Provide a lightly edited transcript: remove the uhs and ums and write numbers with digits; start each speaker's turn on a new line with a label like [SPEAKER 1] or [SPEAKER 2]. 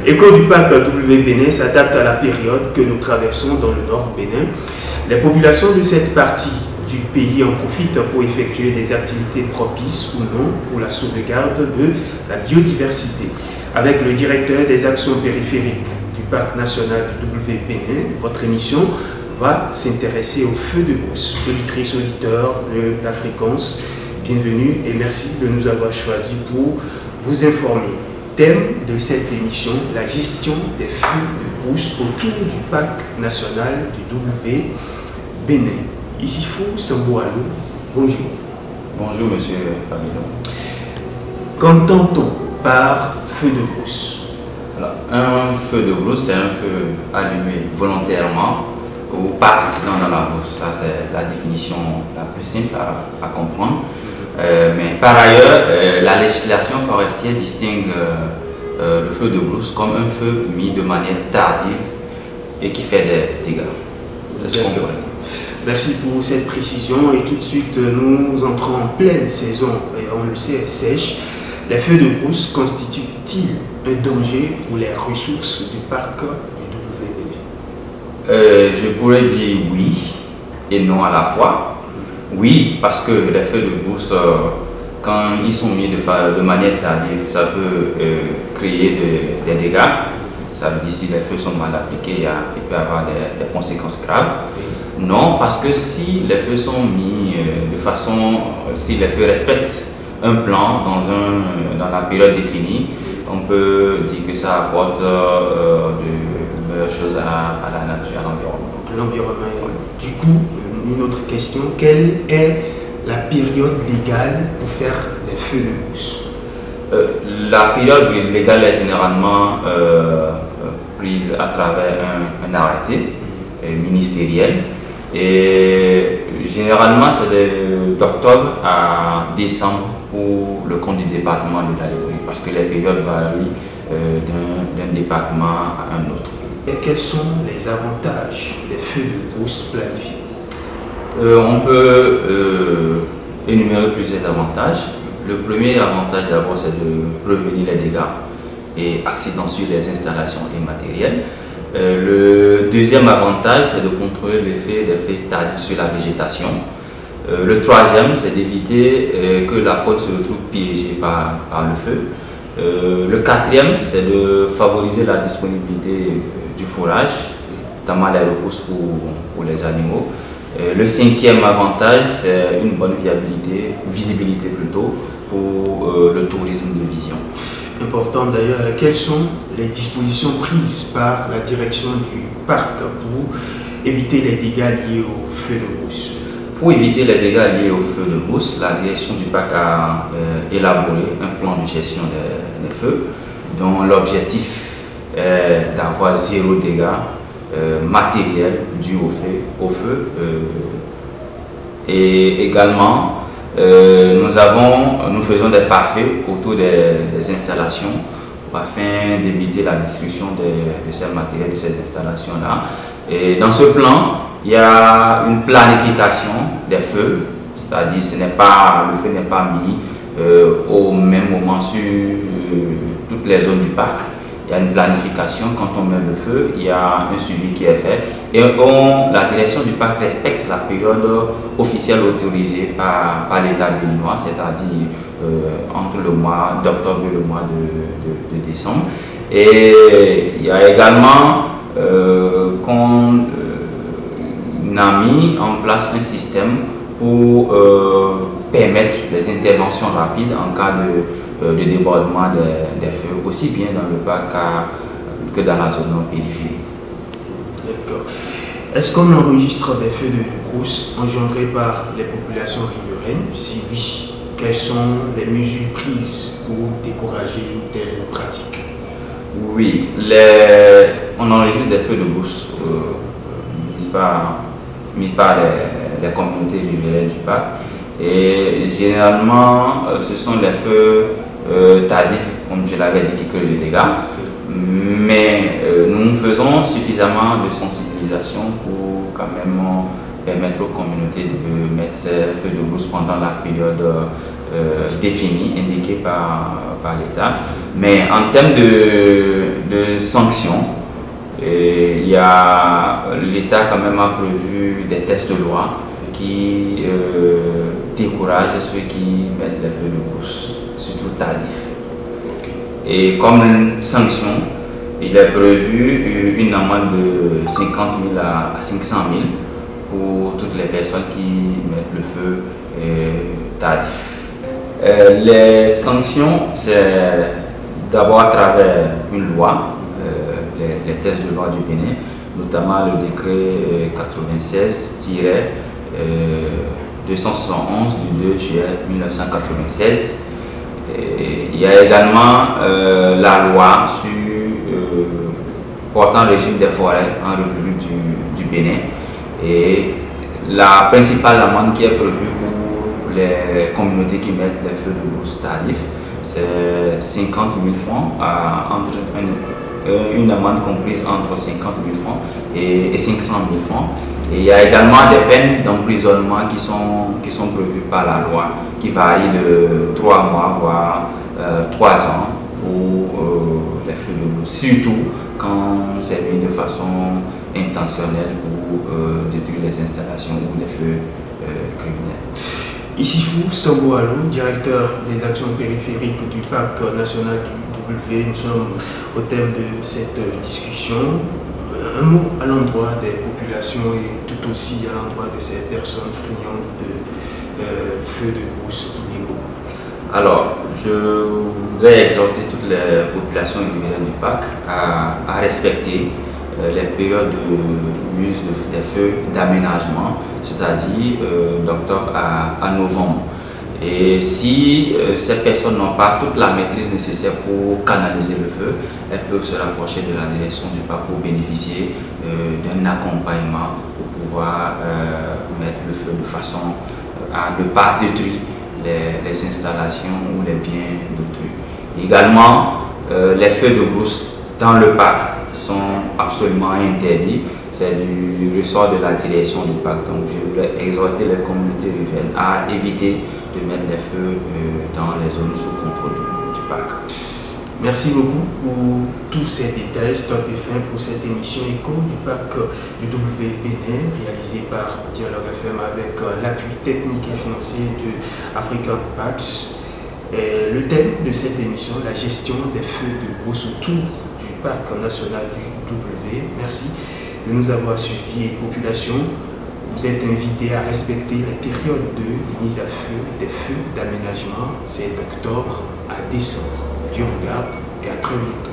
[SPEAKER 1] Écho du parc W Bénin s'adapte à la période que nous traversons dans le nord Bénin. Les populations de cette partie du pays en profitent pour effectuer des activités propices ou non pour la sauvegarde de la biodiversité. Avec le directeur des actions périphériques du parc national du W Bénin, votre émission va s'intéresser au feu de brousse. Auditrices, auditeurs de la fréquence, bienvenue et merci de nous avoir choisis pour vous informer. Thème de cette émission, la gestion des feux de brousse autour du parc national du W Bénin. Isifou Samboualou, bonjour.
[SPEAKER 2] Bonjour monsieur Familon.
[SPEAKER 1] Qu'entend-on par feu de brousse?
[SPEAKER 2] Alors, un feu de brousse, c'est un feu allumé volontairement ou par accident dans la brousse. Ça, c'est la définition la plus simple à comprendre. Mais par ailleurs, la législation forestière distingue le feu de brousse comme un feu mis de manière tardive et qui fait des dégâts.
[SPEAKER 1] Merci pour cette précision et tout de suite nous entrons en pleine saison et on le sait sèche. Les feux de brousse constituent-ils un danger pour les ressources du parc du W Bénin?
[SPEAKER 2] Je pourrais dire oui et non à la fois. Oui, parce que les feux de brousse, quand ils sont mis de manière tardive, ça peut créer des dégâts. Ça veut dire si les feux sont mal appliqués, il peut y avoir des conséquences graves. Non, parce que si les feux sont mis de façon, si les feux respectent un plan dans la période définie, on peut dire que ça apporte de meilleures choses à la nature, à l'environnement.
[SPEAKER 1] Du coup, une autre question, quelle est la période légale pour faire les feux de brousse?
[SPEAKER 2] La période légale est généralement prise à travers un arrêté ministériel et généralement c'est d'octobre à décembre pour le compte du département de l'Algérie parce que les périodes varient d'un département à un autre.
[SPEAKER 1] Et quels sont les avantages des feux de brousse planifiés?
[SPEAKER 2] On peut énumérer plusieurs avantages. Le premier avantage d'abord c'est de prévenir les dégâts et accidents sur les installations et matériels. Le deuxième avantage c'est de contrôler l'effet des feux tardifs sur la végétation. Le troisième c'est d'éviter que la faune se retrouve piégée par le feu. Le quatrième c'est de favoriser la disponibilité du fourrage, notamment les repousses pour les animaux. Le cinquième avantage, c'est une bonne visibilité plutôt, pour le tourisme de vision.
[SPEAKER 1] Important d'ailleurs, quelles sont les dispositions prises par la direction du parc pour éviter les dégâts liés au feu de brousse?
[SPEAKER 2] Pour éviter les dégâts liés au feu de brousse, la direction du parc a élaboré un plan de gestion des feux dont l'objectif est d'avoir zéro dégât matériel dû au feu. Et également, nous faisons des parfaits autour des installations afin d'éviter la destruction de ces matériels, de ces installations-là. Et dans ce plan, il y a une planification des feux, c'est-à-dire le feu n'est pas mis au même moment sur toutes les zones du parc. Il y a une planification, quand on met le feu, il y a un suivi qui est fait et la direction du parc respecte la période officielle autorisée par l'État béninois, c'est-à-dire entre le mois d'octobre et le mois de décembre. Et il y a également qu'on a mis en place un système pour permettre les interventions rapides en cas de débordement des feux, aussi bien dans le parc que dans la zone périphérique.
[SPEAKER 1] D'accord. Est-ce qu'on enregistre des feux de brousse engendrés par les populations riveraines? Si oui, quelles sont les mesures prises pour décourager une telle pratique?
[SPEAKER 2] Oui, on enregistre des feux de brousse mis par les communautés riveraines du parc. Et généralement, ce sont les feux tardifs, comme je l'avais dit, qui créent des dégâts. Mais nous faisons suffisamment de sensibilisation pour quand même permettre aux communautés de mettre ces feux de brousse pendant la période définie, indiquée par l'État. Mais en termes de de sanctions. Il y a l'État quand même a prévu des tests de loi qui découragent ceux qui mettent les feux de brousse, surtout tardifs. Et comme sanction, il est prévu une amende de 50 000 à 500 000 pour toutes les personnes qui mettent le feu tardif. Les sanctions, c'est d'abord à travers une loi, les tests de loi du Bénin, notamment le décret 96-271 du 2 juillet 1996. Il y a également la loi sur portant le régime des forêts en République du Bénin. Et la principale amende qui est prévue pour les communautés qui mettent les feux de brousse tardifs, c'est 50 000 francs, une amende comprise entre 50 000 francs et 500 000 francs. Et il y a également des peines d'emprisonnement qui sont prévues par la loi, qui varient de 3 mois voire 3 ans pour les feux de brousse, surtout quand c'est mis de façon intentionnelle pour détruire les installations ou les feux criminels.
[SPEAKER 1] Isifou Samboalo, directeur des actions périphériques du Parc national du W, nous sommes au thème de cette discussion. Un mot à l'endroit des populations et tout aussi à l'endroit de ces personnes friandes de feux de brousse illégaux.
[SPEAKER 2] Alors, je voudrais exhorter toutes les populations riveraines du parc à respecter les périodes de mise des feux d'aménagement, c'est-à-dire d'octobre à novembre. Et si ces personnes n'ont pas toute la maîtrise nécessaire pour canaliser le feu, elles peuvent se rapprocher de la direction du parc pour bénéficier d'un accompagnement pour pouvoir mettre le feu de façon à ne pas détruire les installations ou les biens d'autrui. Également, les feux de brousse dans le parc sont absolument interdits. C'est du ressort de la direction du parc. Donc je voulais exhorter les communautés riveraines à éviter de mettre les feux dans les zones sous contrôle du parc.
[SPEAKER 1] Merci beaucoup pour tous ces détails. Stop et fin pour cette émission écho du parc du W-Bénin, réalisée par Dialogue FM avec l'appui technique et financier de Africa Pax. Le thème de cette émission, la gestion des feux de brousse autour du parc national du W. Merci de nous avoir suivis. Population, vous êtes invités à respecter les périodes de mise à feu des feux d'aménagement. C'est d'octobre à décembre. Dieu regarde et à très bientôt.